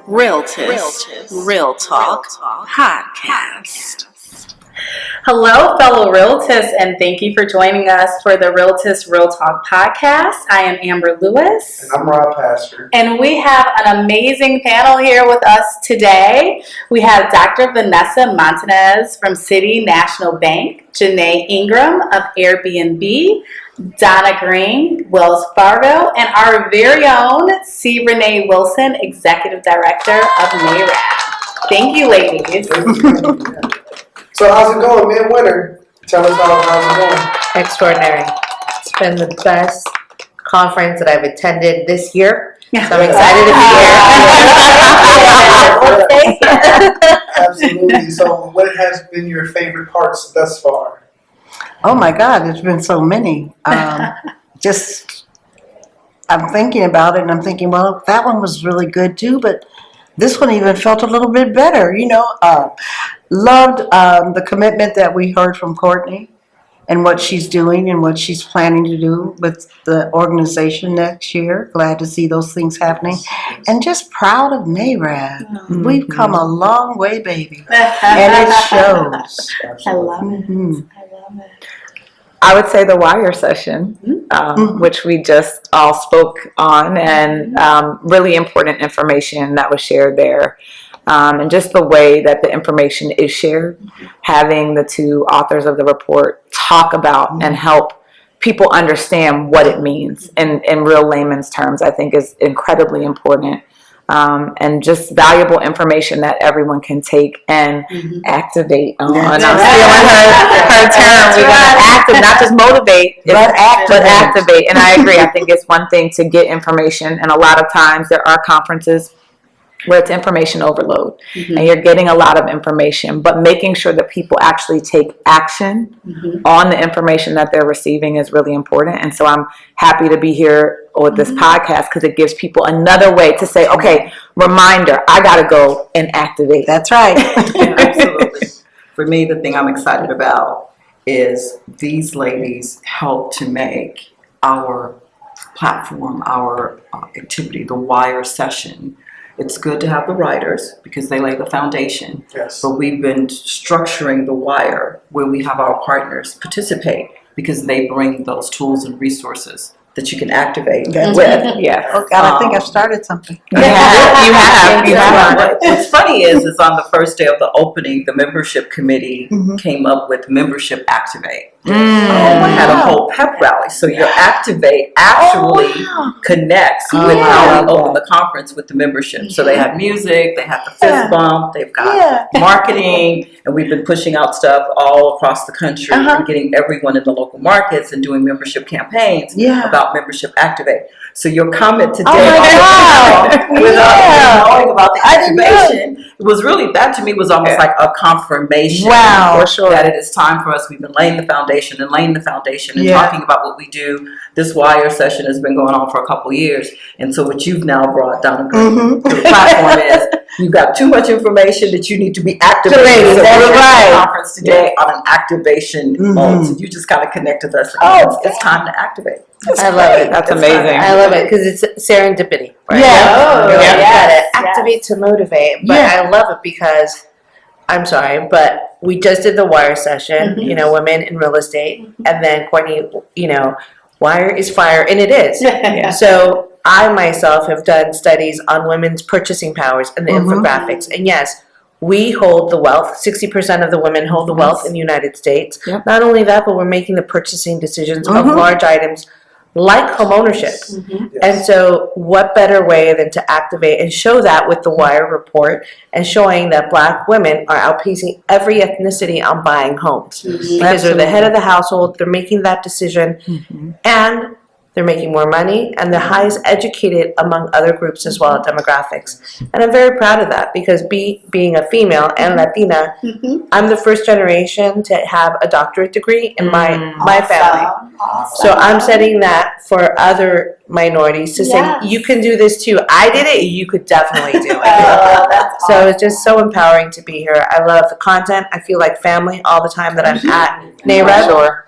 Realtist Real Talk Podcast. Hello, fellow Realtists, and thank you for joining us for the Realtist Real Talk Podcast. I am Amber Lewis. And I'm Rob Pasker. And we have an amazing panel here with us today. We have Dr. Vanessa Montanez from City National Bank, Janaye Ingram of Airbnb, Donna Green, Wells Fargo, and our very own C. Renee Wilson, Executive Director of NAREB. Thank you, ladies. So how's it going, midwinter? Tell us how's it going. Extraordinary. It's been the best conference that I've attended this year. So I'm excited to be here. Absolutely. So what has been your favorite parts thus far? Oh my God, there's been so many. I'm thinking about it and I'm thinking, well, that one was really good too, but this one even felt a little bit better, Loved the commitment that we heard from Courtney and what she's doing and what she's planning to do with the organization next year. Glad to see those things happening. And just proud of NAREB. Mm-hmm. We've come a long way, baby. And it shows. I love it. I love it. I would say the wire session, which we just all spoke on, and really important information that was shared there. And just the way that the information is shared, having the two authors of the report talk about and help people understand what it means in real layman's terms, I think is incredibly important. And just valuable information that everyone can take and activate on. I'm stealing her term. We're going to activate, not just motivate, but activate. And I agree. I think it's one thing to get information, and a lot of times there are conferences where it's information overload and you're getting a lot of information, but making sure that people actually take action on the information that they're receiving is really important. And so I'm happy to be here with this podcast because it gives people another way to say, okay, reminder, I got to go and activate. That's right. Absolutely. For me, the thing I'm excited about is these ladies help to make our platform, our activity, the wire session. It's good to have the writers because they lay the foundation. Yes. But we've been structuring the wire where we have our partners participate because they bring those tools and resources that you can activate with. Yes. Oh God, I think I've started something. You have. What's funny is on the first day of the opening, the membership committee came up with Membership Activate. We had a whole pep rally. So your Activate actually connects with how we open the conference with the membership. So they have music, they have the fist bump, they've got marketing, and we've been pushing out stuff all across the country and getting everyone in the local markets and doing membership campaigns about Membership Activate. So your comment today without knowing about the activation, it was really, that to me was almost like a confirmation for sure that it is time for us. We've been laying the foundation and talking about what we do. This wire session has been going on for a couple years. And so what you've now brought down to the platform is you've got too much information that you need to be activated. So we're at the conference today on an activation mode. So you just got to connect with us. It's time to activate. I love it. That's amazing. I love it because it's serendipity. Right? Activate to motivate. But I love it because, I'm sorry, but we just did the wire session, women in real estate. And then Courtney, wire is fire. And it is. So I myself have done studies on women's purchasing powers and the infographics. And yes, we hold the wealth. 60% of the women hold the wealth in the United States. Not only that, but we're making the purchasing decisions of large items like homeownership. And so what better way than to activate and show that with the Wire report and showing that Black women are outpacing every ethnicity on buying homes because they're the head of the household, they're making that decision, and they're making more money, and they're highest educated among other groups as well, demographics. And I'm very proud of that because being a female and Latina, I'm the first generation to have a doctorate degree in my family. So I'm setting that for other minorities to say, you can do this too. I did it, you could definitely do it. So it's just so empowering to be here. I love the content. I feel like family all the time that I'm at NAREB.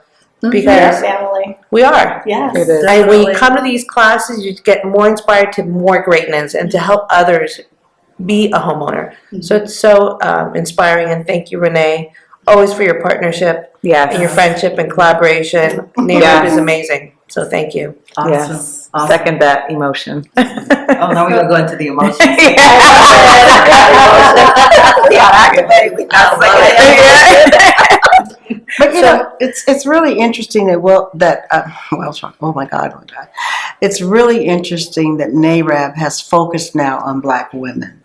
Because family. We are. Yes. It is. And when you come to these classes, you get more inspired to more greatness and to help others be a homeowner. So it's so inspiring, and thank you, Renee, always for your partnership Yes. and your friendship and collaboration. NAREB is amazing, so thank you. Awesome. Yes. Awesome. Second that emotion. Oh, now we're gonna go into the emotions. But you know, it's really interesting that oh my God, it's really interesting that NAREB has focused now on Black women,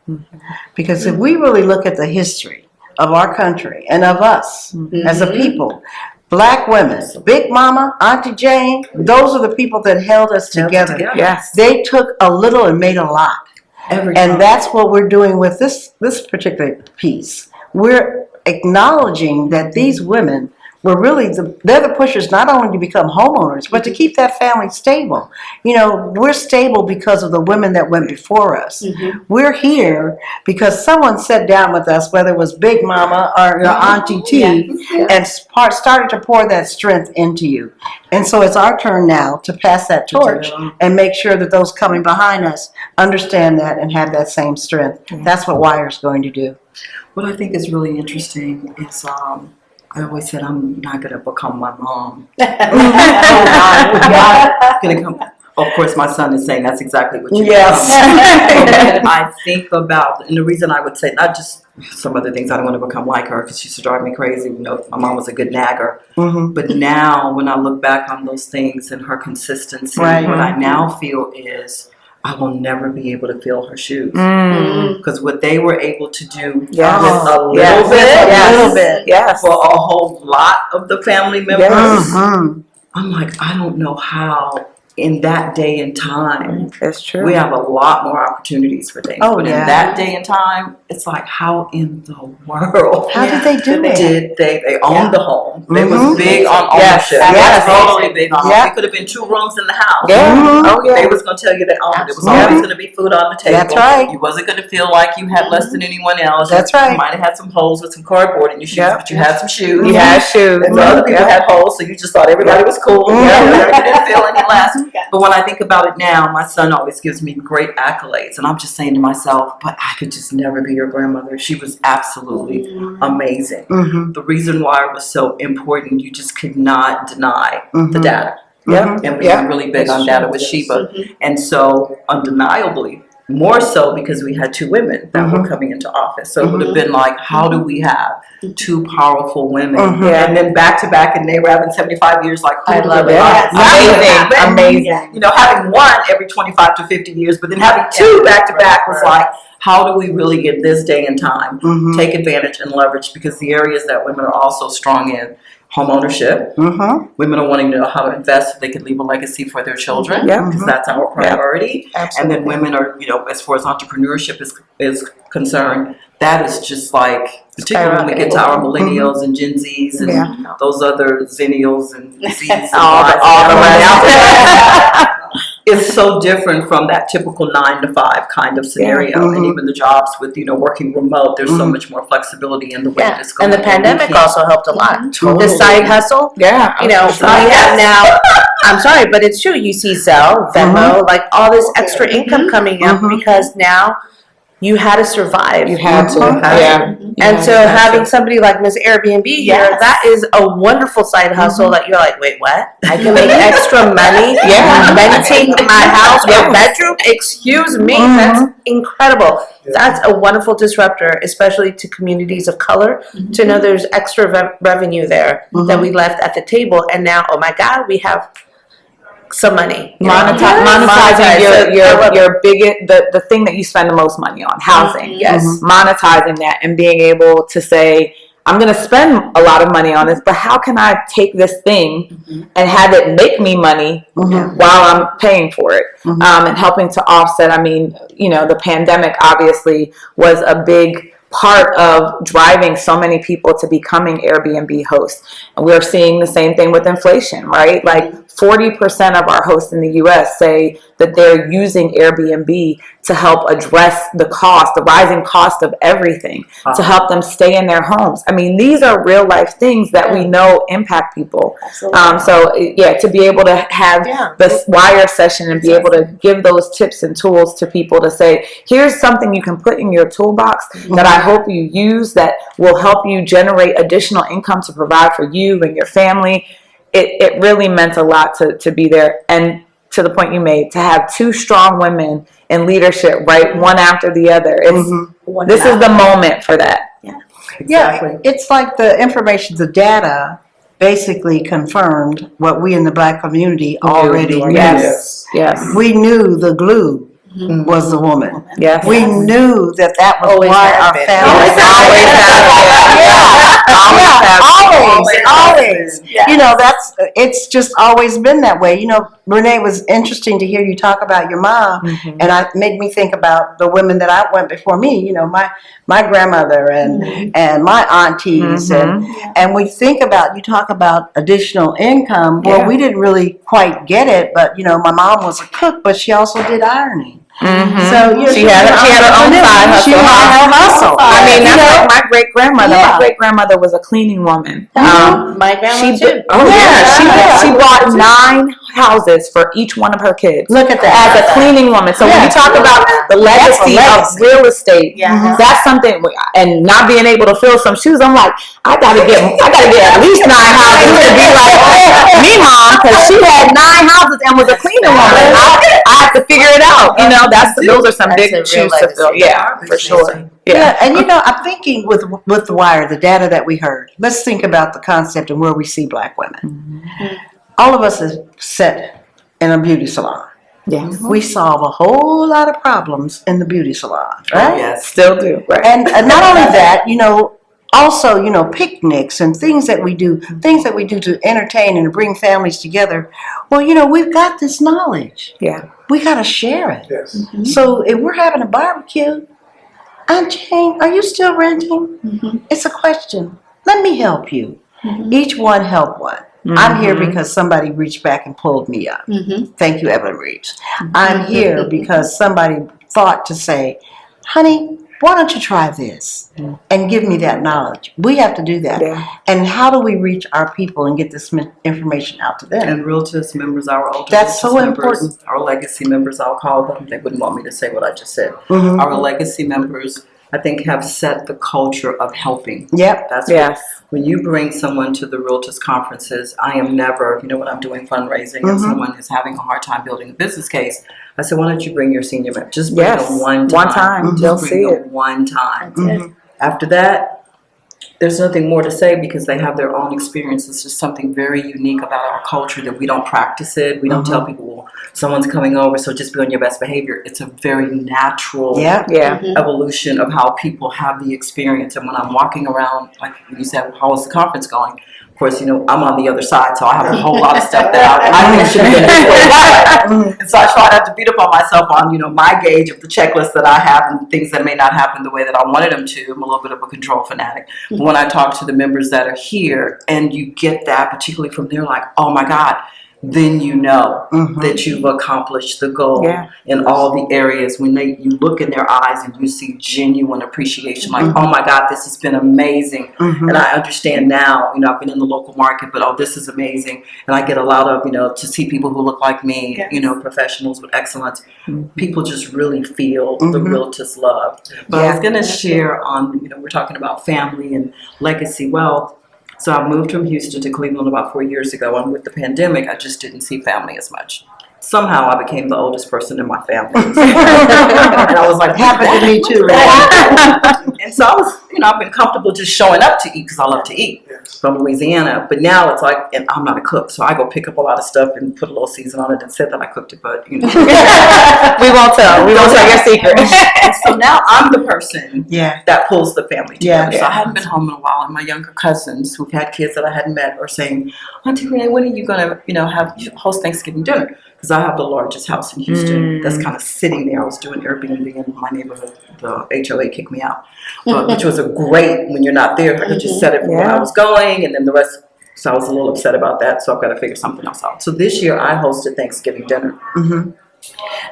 because if we really look at the history of our country and of us as a people, Black women, Big Mama, Auntie Jane, those are the people that held us together. Yes. They took a little and made a lot. And that's what we're doing with this particular piece. We're acknowledging that these women were really they're the pushers not only to become homeowners, but to keep that family stable. You know, we're stable because of the women that went before us. We're here because someone sat down with us, whether it was Big Mama or your Auntie T, and started to pour that strength into you. And so it's our turn now to pass that torch and make sure that those coming behind us understand that and have that same strength. That's what Wire's going to do. What I think is really interesting is I always said I'm not gonna become my mom. Of course, my son is saying that's exactly what you I think about, and the reason I would say, not just some other things, I don't want to become like her because she used to drive me crazy. You know, my mom was a good nagger. But now, when I look back on those things and her consistency, what I now feel is I will never be able to fill her shoes. Because what they were able to do with a little bit, for a whole lot of the family members, I'm like, I don't know how in that day and time. That's true. We have a lot more opportunities for things. But in that day and time, it's like, how in the world? How did they do it? They owned the home. They was big on ownership. Totally big on ownership. It could have been 2 rooms in the house. They was going to tell you they owned it. It was always going to be food on the table. That's right. You wasn't going to feel like you had less than anyone else. That's right. You might have had some holes with some cardboard in your shoes, but you had some shoes. You had shoes. And the other people had holes, so you just thought everybody was cool. You didn't feel any less. But when I think about it now, my son always gives me great accolades, and I'm just saying to myself, but I could just never be your grandmother. She was absolutely amazing. The reason why it was so important, you just could not deny the data. And we were really big on data with Sheba. And so, undeniably, more so because we had 2 women that were coming into office. So it would have been like, how do we have 2 powerful women? And then back to back in NAREB in 75 years, like, I love it. Amazing. You know, having one every 25 to 50 years, but then having 2 back to back was like, how do we really in this day and time take advantage and leverage? Because the areas that women are also strong in, homeownership. Women are wanting to know how to invest so they can leave a legacy for their children, because that's our priority. And then women are, you know, as far as entrepreneurship is concerned, that is just like, particularly when we get to our millennials and Gen Zs and those other Zennials and Zs and all the rest. It's so different from that typical 9 to 5 kind of scenario, and even the jobs with, you know, working remote. There's so much more flexibility in the way this goes. And the pandemic also helped a lot. The side hustle. You know, we have now. I'm sorry, but it's true. You see Zelle, Venmo, like all this extra income coming up because now you had to survive. You had to. And so having somebody like Ms. Airbnb here, that is a wonderful side hustle that you're like, wait, what? I can make extra money renting my house or bedroom? Excuse me. That's incredible. That's a wonderful disruptor, especially to communities of color, to know there's extra revenue there that we left at the table. And now, oh my God, we have some money. Monetizing your biggest, the thing that you spend the most money on, housing. Monetizing that and being able to say, I'm going to spend a lot of money on this, but how can I take this thing and have it make me money while I'm paying for it? And helping to offset. I mean, you know, the pandemic obviously was a big part of driving so many people to becoming Airbnb hosts. And we're seeing the same thing with inflation, right? Like 40% of our hosts in the US say that they're using Airbnb to help address the rising cost of everything, to help them stay in their homes. I mean, these are real life things that we know impact people. To be able to have this wire session and be able to give those tips and tools to people to say, here's something you can put in your toolbox that I hope you use that will help you generate additional income to provide for you and your family. It really meant a lot to be there. And to the point you made, to have two strong women in leadership, right, one after the other. This is the moment for that. Exactly. Yeah, it's like the information, the data basically confirmed what we in the Black community already knew. Yes. We knew the glue was the woman. Yes. We knew that was Always why have our been. family always. You know, it's just always been that way. You know, Renee, it was interesting to hear you talk about your mom, and it made me think about the women that I went before me. You know, my grandmother and my aunties, and we think about, you talk about additional income. Well, we didn't really quite get it, but you know, my mom was a cook, but she also did ironing. So she had her own side hustle. She had her hustle. I mean, that's like my great grandmother. My great grandmother was a cleaning woman. My grandma too. She bought 9 houses for each one of her kids. Look at that. As a cleaning woman. So when you talk about the legacy of real estate, that's something. And not being able to fill some shoes, I'm like, I gotta get at least 9 houses to be like me, mom, because she had 9 houses and was a cleaning woman. I have to figure it out. You know, those are some big shoes to fill. Yeah, for sure. Yeah, and you know, I'm thinking with the wire, the data that we heard. Let's think about the concept and where we see Black women. All of us is set in a beauty salon. Yes. We solve a whole lot of problems in the beauty salon, right? Yes. Still do. Right. And not only that, you know, also, you know, picnics and things that we do to entertain and to bring families together. Well, you know, we've got this knowledge. Yeah. We got to share it. Yes. So if we're having a barbecue, Aunt Jane, are you still renting? It's a question. Let me help you. Each one help one. I'm here because somebody reached back and pulled me up. Thank you, Evelyn Reeves. I'm here because somebody thought to say, honey, why don't you try this and give me that knowledge? We have to do that. And how do we reach our people and get this information out to them? And Realtist members, our older That's so members, important. Our legacy members, I'll call them. They wouldn't want me to say what I just said. Our legacy members, I think, have set the culture of helping. Yep. That's what, when you bring someone to the Realtist conferences, I am never, you know, when I'm doing fundraising and someone is having a hard time building a business case, I said, why don't you bring your senior member? Just bring them one time. They'll Just see bring it. them one time. After that, there's nothing more to say because they have their own experience. It's just something very unique about our culture that we don't practice it. We don't tell people, well, someone's coming over, so just be on your best behavior. It's a very natural evolution of how people have the experience. And when I'm walking around, like you said, how is the conference going? Of course, you know, I'm on the other side, so I have a whole lot of stuff that I think should have been this way. And so I try not to beat up on myself on, you know, my gauge of the checklist that I have and things that may not happen the way that I wanted them to. I'm a little bit of a control fanatic. But when I talk to the members that are here and you get that, particularly from there, like, oh my God, then you know that you've accomplished the goal in all the areas. When you look in their eyes and you see genuine appreciation, like, oh my God, this has been amazing. And I understand now, you know, I've been in the local market, but oh, this is amazing. And I get a lot of, you know, to see people who look like me, you know, professionals with excellence. People just really feel the Realtist love. But I was going to share on, you know, we're talking about family and legacy wealth. So I moved from Houston to Cleveland about 4 years ago, and with the pandemic, I just didn't see family as much. Somehow I became the oldest person in my family. And I was like, happened to me too, And so I was, you know, I've been comfortable just showing up to eat because I love to eat from Louisiana. But now it's like, and I'm not a cook, so I go pick up a lot of stuff and put a little season on it and said that I cooked it, but, you know. We won't tell. We won't tell your secret. so now I'm the person Yeah. that pulls the family together. Yeah. So I haven't been home in a while, and my younger cousins who've had kids that I hadn't met are saying, Auntie Renee, when are you gonna, host Thanksgiving dinner? Because I have the largest house in Houston that's kind of sitting there. I was doing Airbnb in my neighborhood. The HOA kicked me out, which was a great when you're not there. I could just set it for where I was going, and then the rest. So I was a little upset about that. So I've got to figure something else out. So this year I hosted Thanksgiving dinner. Mm-hmm.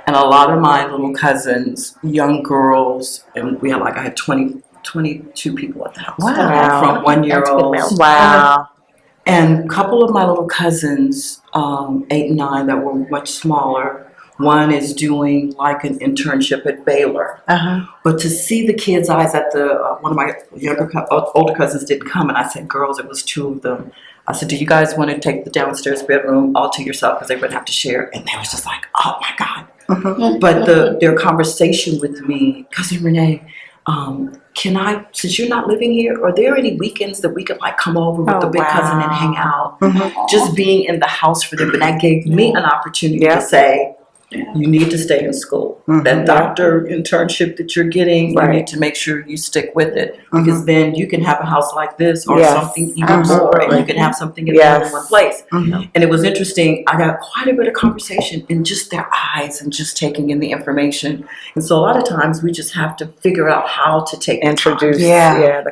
And a lot of my little cousins, young girls, and I had 22 people at the house. Wow. From 1-year-olds. Wow. And a couple of my little cousins, 8 and 9, that were much smaller. One is doing like an internship at Baylor. Uh-huh. But to see the kids' eyes at one of my older cousins didn't come, and I said, girls, it was 2 of them. I said, do you guys want to take the downstairs bedroom all to yourself because they wouldn't have to share? And they was just like, oh my God. Mm-hmm. But their conversation with me, Cousin Renee, can I, since you're not living here, are there any weekends that we could like come over with the big cousin and hang out? Mm-hmm. Just being in the house for them. But that gave me an opportunity to say, you need to stay in school. Mm-hmm. That doctor internship that you're getting, you need to make sure you stick with it. Because then you can have a house like this or something even more. And you can have something in more than one place. Mm-hmm. And it was interesting. I got quite a bit of conversation in just their eyes and just taking in the information. And so a lot of times we just have to figure out how to Introduce. in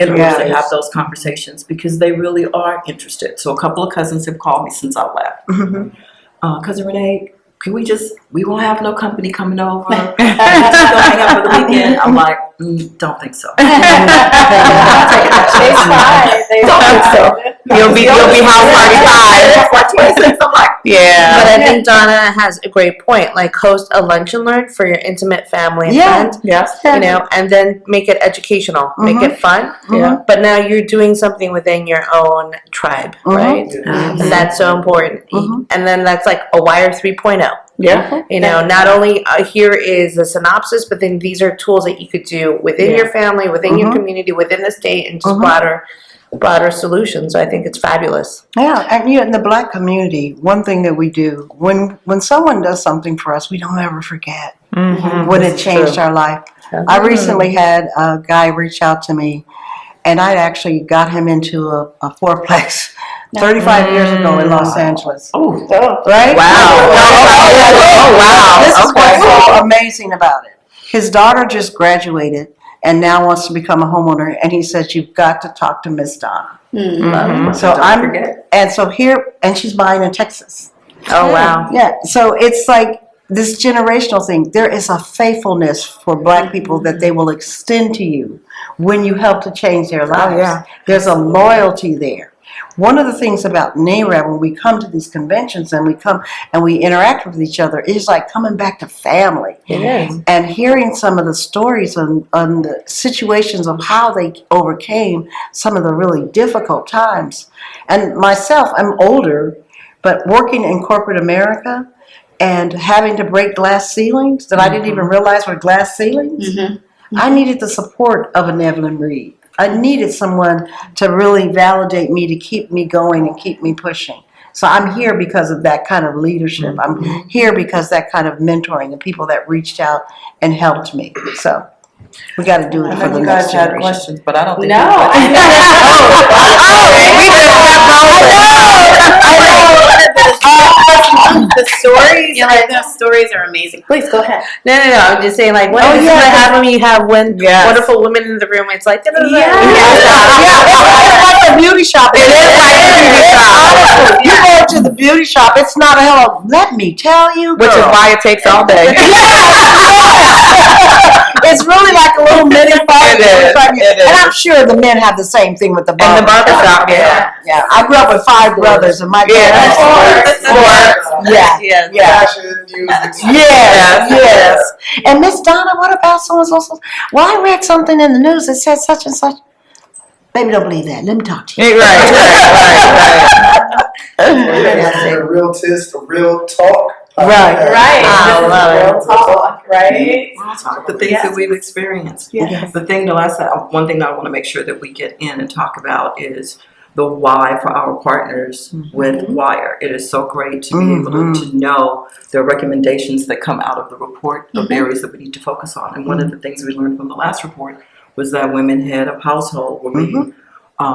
order to have those conversations because they really are interested. So a couple of cousins have called me since I left. Mm-hmm. Cousin Renee, we won't have no company coming over. We just gonna hang out for the weekend. I'm like, don't think so. Don't think so. You'll be house party 5. I'm like, But I think Donna has a great point. Like, host a lunch and learn for your intimate family and friends. Yes. And then make it educational, make it fun. Yeah. But now you're doing something within your own tribe, right? And that's so important. And then that's like a Wire 3.0. Yeah. Not only here is a synopsis, but then these are tools that you could do within your family, within your community, within the state, and just broader solutions. So I think it's fabulous. Yeah, and in the Black community, one thing that we do, when someone does something for us, we don't ever forget when it changed our life. I recently had a guy reach out to me, and I actually got him into a fourplex 35 years ago in Los Angeles. oh, Right? Wow. This is what's so amazing about it. His daughter just graduated and now wants to become a homeowner, and he says, you've got to talk to Miss Donna. So and she's buying in Texas. Oh, wow. Yeah, so it's like this generational thing. There is a faithfulness for Black people that they will extend to you when you help to change their lives. yeah. There's a loyalty there. One of the things about NAREB, when we come to these conventions and we come and we interact with each other, is like coming back to family. It is. And hearing some of the stories on the situations of how they overcame some of the really difficult times. And myself, I'm older, but working in corporate America and having to break glass ceilings that I didn't even realize were glass ceilings, I needed the support of an Evelyn Reed. I needed someone to really validate me, to keep me going and keep me pushing. So I'm here because of that kind of leadership. I'm here because that kind of mentoring, the people that reached out and helped me. So we got to do it for the next generation. questions, but I don't think The stories, those stories are amazing. Please go ahead. No. I'm just saying, like, what happen when you have wonderful women in the room? It's like, It's like a beauty shop. It is like a beauty shop. You go to the beauty shop, it's not a hell. Let me tell you, Which is why it takes all day. It's really like a little mini party. And I'm sure the men have the same thing with the barber. And the barbershop, Yeah, I grew up with 5 brothers, and my dad had 4. Yeah. Fashion, music. Yes. And Miss Donna, what about so and so? Well, I read something in the news that said such and such. Baby, don't believe that. Let me talk to you. Right. A realtist, a real talk. Right. I love it. Real talk, right? the things that we've experienced. Yes. The thing, one thing that I want to make sure that we get in and talk about is the why for our partners with Wire. It is so great to be able to know the recommendations that come out of the report of areas that we need to focus on. And one of the things we learned from the last report was that women head of household were being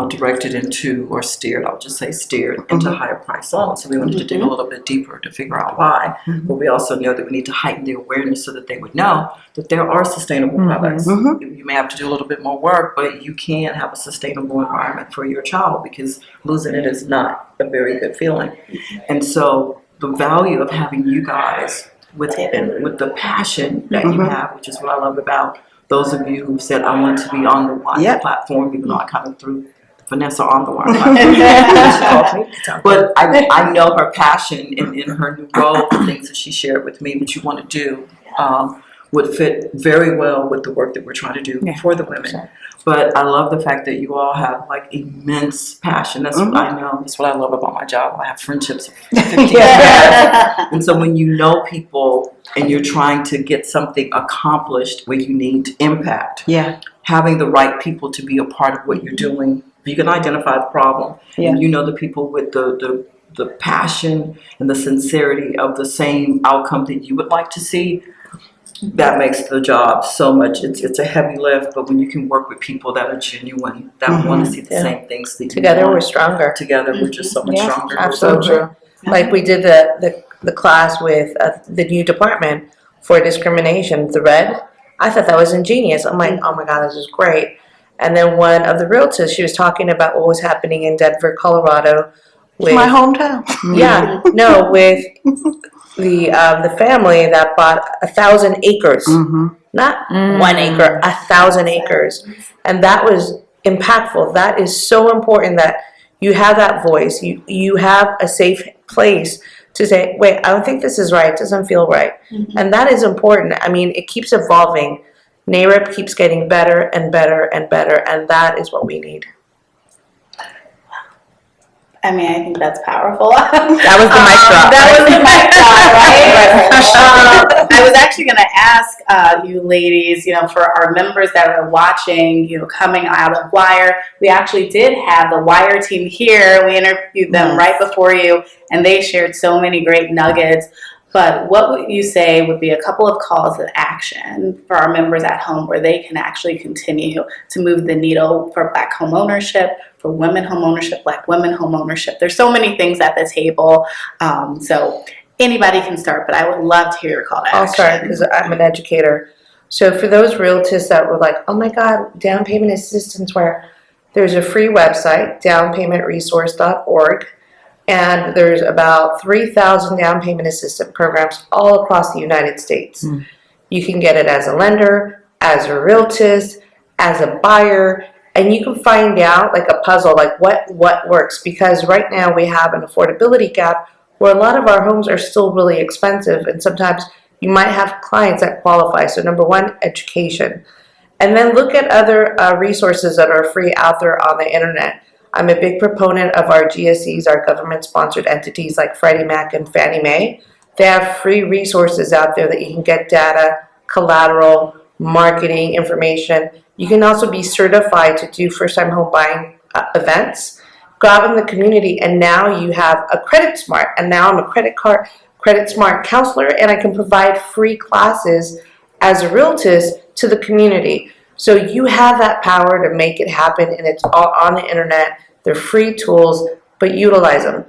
directed into, or steered, I'll just say steered, into higher price loans. So we wanted to dig a little bit deeper to figure out why. But we also know that we need to heighten the awareness so that they would know that there are sustainable products. You may have to do a little bit more work, but you can have a sustainable environment for your child, because losing it is not a very good feeling. And so the value of having you guys with the passion that you have, which is what I love about those of you who said, I want to be on the Wire platform, even though I kind of threw Vanessa on the Wire platform. But I know her passion in her new role, the things that she shared with me that you want to do would fit very well with the work that we're trying to do for the women. But I love the fact that you all have like immense passion. That's what I know. That's what I love about my job. I have friendships of 15 years. And so when you know people and you're trying to get something accomplished where you need impact, having the right people to be a part of what you're doing, you can identify the problem. And you know the people with the passion and the sincerity of the same outcome that you would like to see. That makes the job so much. It's a heavy lift, but when you can work with people that are genuine, that want to see the same things that you Together want, we're stronger. Together we're just so much stronger. Absolutely true. Like we did the class with the new department for discrimination, the red. I thought that was ingenious. I'm like, oh my God, this is great. And then one of the realtors, she was talking about what was happening in Denver, Colorado. With, my hometown. With the family that bought 1,000 acres, not 1 acre, 1,000 acres, and that was impactful. That is so important that you have that voice. You have a safe place to say, wait, I don't think this is right. It doesn't feel right, and that is important. I mean, it keeps evolving. NAREB keeps getting better and better and better, and that is what we need. I mean, I think that's powerful. That was the mic drop. That was the mic drop, right? I was actually going to ask you ladies, for our members that are watching, coming out of Wire, we actually did have the Wire team here. We interviewed them right before you, and they shared so many great nuggets. But what would you say would be a couple of calls of action for our members at home where they can actually continue to move the needle for Black home ownership, for women home ownership, Black women home ownership? There's so many things at the table. So anybody can start, but I would love to hear your call to action. I'll start because I'm an educator. So for those realtors that were like, oh my God, down payment assistance, where there's a free website, downpaymentresource.org. And there's about 3,000 down payment assistance programs all across the United States. You can get it as a lender, as a realtist, as a buyer, and you can find out like a puzzle, like what works. Because right now we have an affordability gap where a lot of our homes are still really expensive, and sometimes you might have clients that qualify. So number one, education. And then look at other resources that are free out there on the internet. I'm a big proponent of our GSEs, our government-sponsored entities like Freddie Mac and Fannie Mae. They have free resources out there that you can get data, collateral, marketing information. You can also be certified to do first-time home buying events. Go out in the community, and now you have a Credit Smart, and now I'm a Credit Smart counselor, and I can provide free classes as a realtist to the community. So you have that power to make it happen, and it's all on the internet. They're free tools, but utilize them.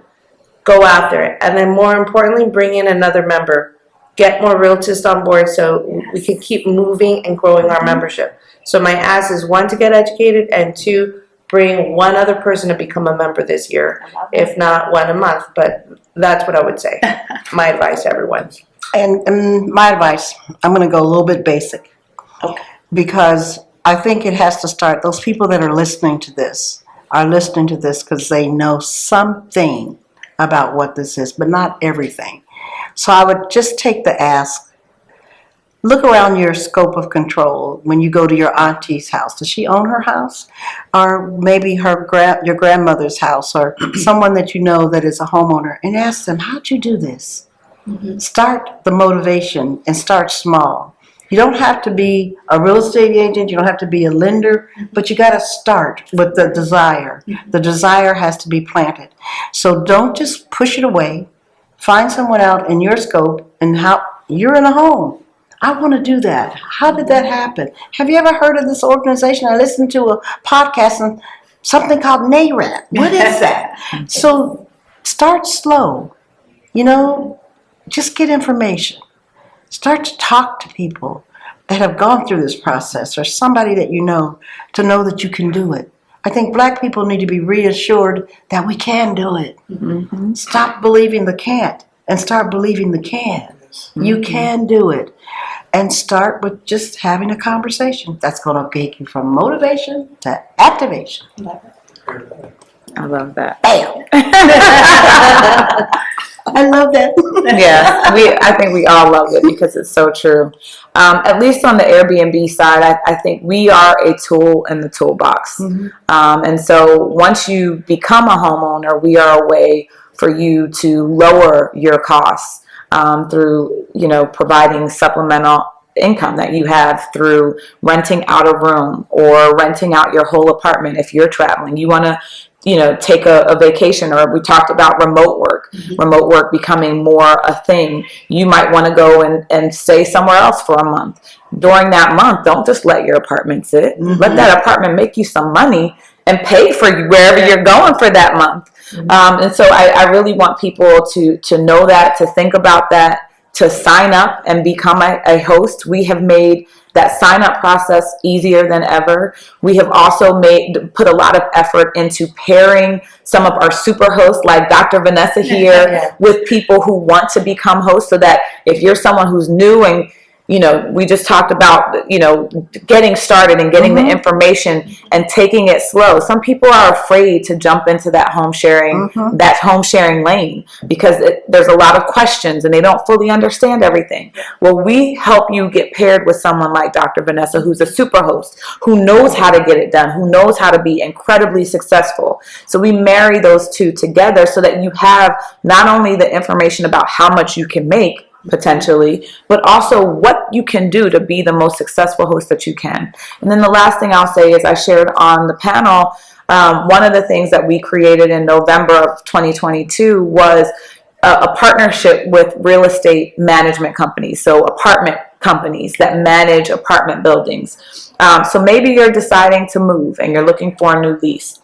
Go out there. And then more importantly, bring in another member. Get more realtists on board so we can keep moving and growing our membership. So my ask is, one, to get educated, and two, bring one other person to become a member this year. If not, one a month. But that's what I would say. My advice to everyone. And my advice, I'm going to go a little bit basic. Okay. Because I think it has to start, those people that are listening to this are listening to this because they know something about what this is, but not everything. So I would just take the ask, look around your scope of control when you go to your auntie's house. Does she own her house? Or maybe your grandmother's house, or someone that you know that is a homeowner, and ask them, how'd you do this? Start the motivation and start small. You don't have to be a real estate agent. You don't have to be a lender, but you got to start with the desire. The desire has to be planted. So don't just push it away. Find someone out in your scope and how you're in a home. I want to do that. How did that happen? Have you ever heard of this organization? I listened to a podcast on something called NAREB. What is that? So start slow. Just get information. Start to talk to people that have gone through this process or somebody that you know to know that you can do it. I think Black people need to be reassured that we can do it. Mm-hmm. Stop believing the can't and start believing the can. Mm-hmm. You can do it. And start with just having a conversation. That's going to take you from motivation to activation. I love that. Bam! I love that. Yeah, I think we all love it because it's so true. At least on the Airbnb side, I think we are a tool in the toolbox. Mm-hmm. And so once you become a homeowner, we are a way for you to lower your costs through, providing supplemental income that you have through renting out a room or renting out your whole apartment. If you're traveling, you want to take a vacation, or we talked about remote work, remote work becoming more a thing. You might want to go and stay somewhere else for a month. During that month, don't just let your apartment sit. Mm-hmm. Let that apartment make you some money and pay for you wherever you're going for that month. Mm-hmm. And so I really want people to know that, to think about that, to sign up and become a host. We have made that sign-up process easier than ever. We have also put a lot of effort into pairing some of our super hosts, like Dr. Vanessa here, with people who want to become hosts, so that if you're someone who's new and we just talked about, getting started and getting the information and taking it slow. Some people are afraid to jump into that home sharing lane because there's a lot of questions and they don't fully understand everything. Well, we help you get paired with someone like Dr. Vanessa, who's a super host, who knows how to get it done, who knows how to be incredibly successful. So we marry those two together so that you have not only the information about how much you can make, potentially, but also what you can do to be the most successful host that you can. And then the last thing I'll say is I shared on the panel, one of the things that we created in November of 2022 was a partnership with real estate management companies, so apartment companies that manage apartment buildings. So maybe you're deciding to move and you're looking for a new lease.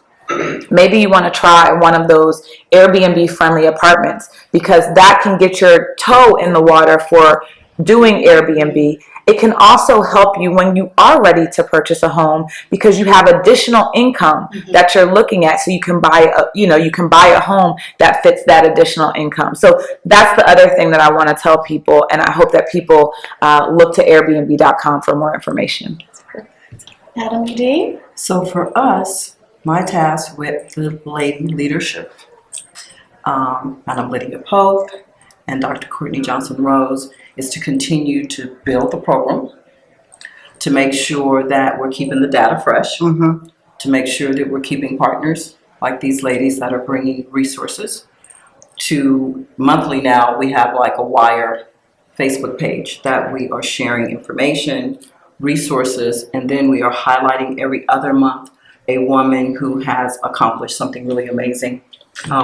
Maybe you want to try one of those Airbnb friendly apartments, because that can get your toe in the water for doing Airbnb. It can also help you when you are ready to purchase a home, because you have additional income that you're looking at, so you can buy a home that fits that additional income. So that's the other thing that I want to tell people, and I hope that people look to Airbnb.com for more information. Adam D. So for us, my task with the lady leadership, Madam Lydia Pope and Dr. Courtney Johnson-Rose, is to continue to build the program, to make sure that we're keeping the data fresh, to make sure that we're keeping partners like these ladies that are bringing resources. To monthly now, we have like a Wire Facebook page that we are sharing information, resources, and then we are highlighting every other month a woman who has accomplished something really amazing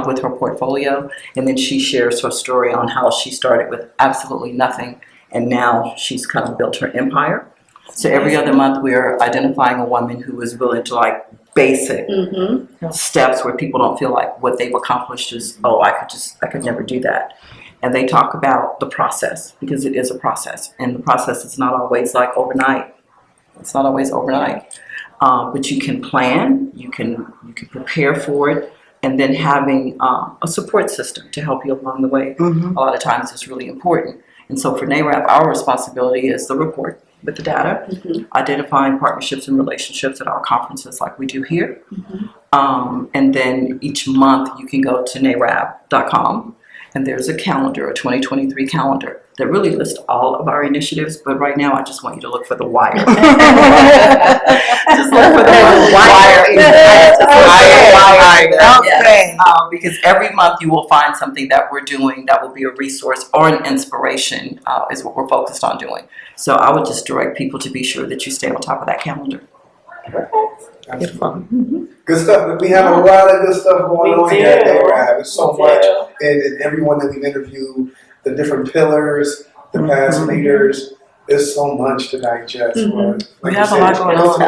with her portfolio, and then she shares her story on how she started with absolutely nothing and now she's kind of built her empire. So every other month we're identifying a woman who is willing to basic steps where people don't feel like what they've accomplished is, I could never do that. And they talk about the process, because it is a process, and the process is not always overnight. It's not always overnight. But you can plan, you can prepare for it, and then having a support system to help you along the way. A lot of times is really important. And so for NAREB, our responsibility is the report with the data, identifying partnerships and relationships at our conferences like we do here. And then each month you can go to NAREB.com and there's a calendar, a 2023 calendar, that really lists all of our initiatives, but right now I just want you to look for the wire. Just look for the wire. Okay. Because every month you will find something that we're doing that will be a resource or an inspiration, is what we're focused on doing. So I would just direct people to be sure that you stay on top of that calendar. Good stuff. We have a lot of good stuff going on here at NAREB. It's so much, and everyone that we've interviewed, the different pillars, the past leaders. There's so much to digest. We have a lot going on.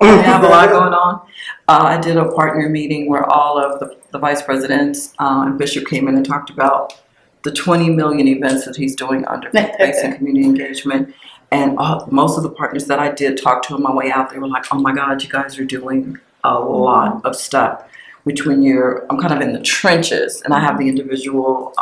We have a lot going on. I did a partner meeting where all of the vice presidents and Bishop came in and talked about the 20 million events that he's doing under faith-based and community engagement. And most of the partners that I did talk to on my way out, they were like, oh my God, you guys are doing a lot of stuff. Which when I'm kind of in the trenches and I have the individual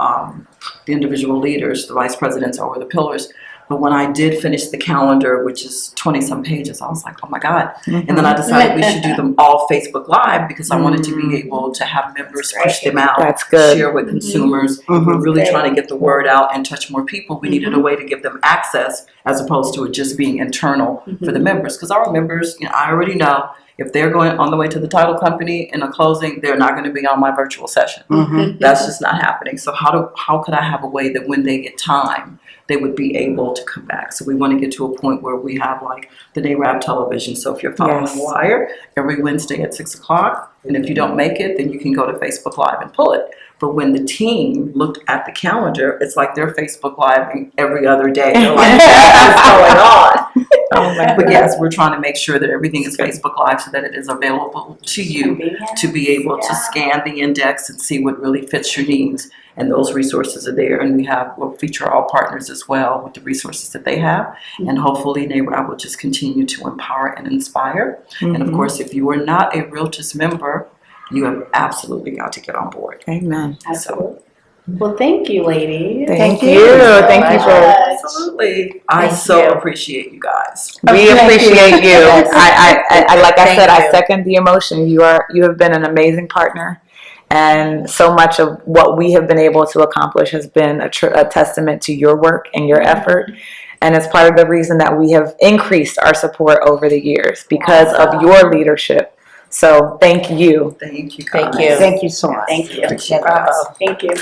leaders, the vice presidents over the pillars. But when I did finish the calendar, which is 20-some pages, I was like, oh my God. And then I decided we should do them all Facebook Live because I wanted to be able to have members push them out. That's good. Share with consumers. We're really trying to get the word out and touch more people. We needed a way to give them access as opposed to it just being internal for the members. Because our members, I already know if they're going on the way to the title company in a closing, they're not going to be on my virtual session. That's just not happening. So how could I have a way that when they get time, they would be able to come back? So we want to get to a point where we have like the NAREB television. So if you're following the wire, every Wednesday at 6 o'clock, and if you don't make it, then you can go to Facebook Live and pull it. But when the team looked at the calendar, it's like they're Facebook Live every other day. They're like, what's going on? But yes, we're trying to make sure that everything is Facebook Live so that it is available to you to be able to scan the index and see what really fits your needs. And those resources are there. And we'll feature all partners as well with the resources that they have. And hopefully NAREB will just continue to empower and inspire. And of course, if you are not a Realtist member, you have absolutely got to get on board. Amen. Absolutely. Well, thank you, ladies. Thank you. Thank you for. Absolutely. I so appreciate you guys. We appreciate you. I like I said, I second the emotion. You have been an amazing partner, and so much of what we have been able to accomplish has been a testament to your work and your effort. And it's part of the reason that we have increased our support over the years because of your leadership. So thank you. Thank you. Thank you. Thank you so much. Thank you. Appreciate it. Thank you.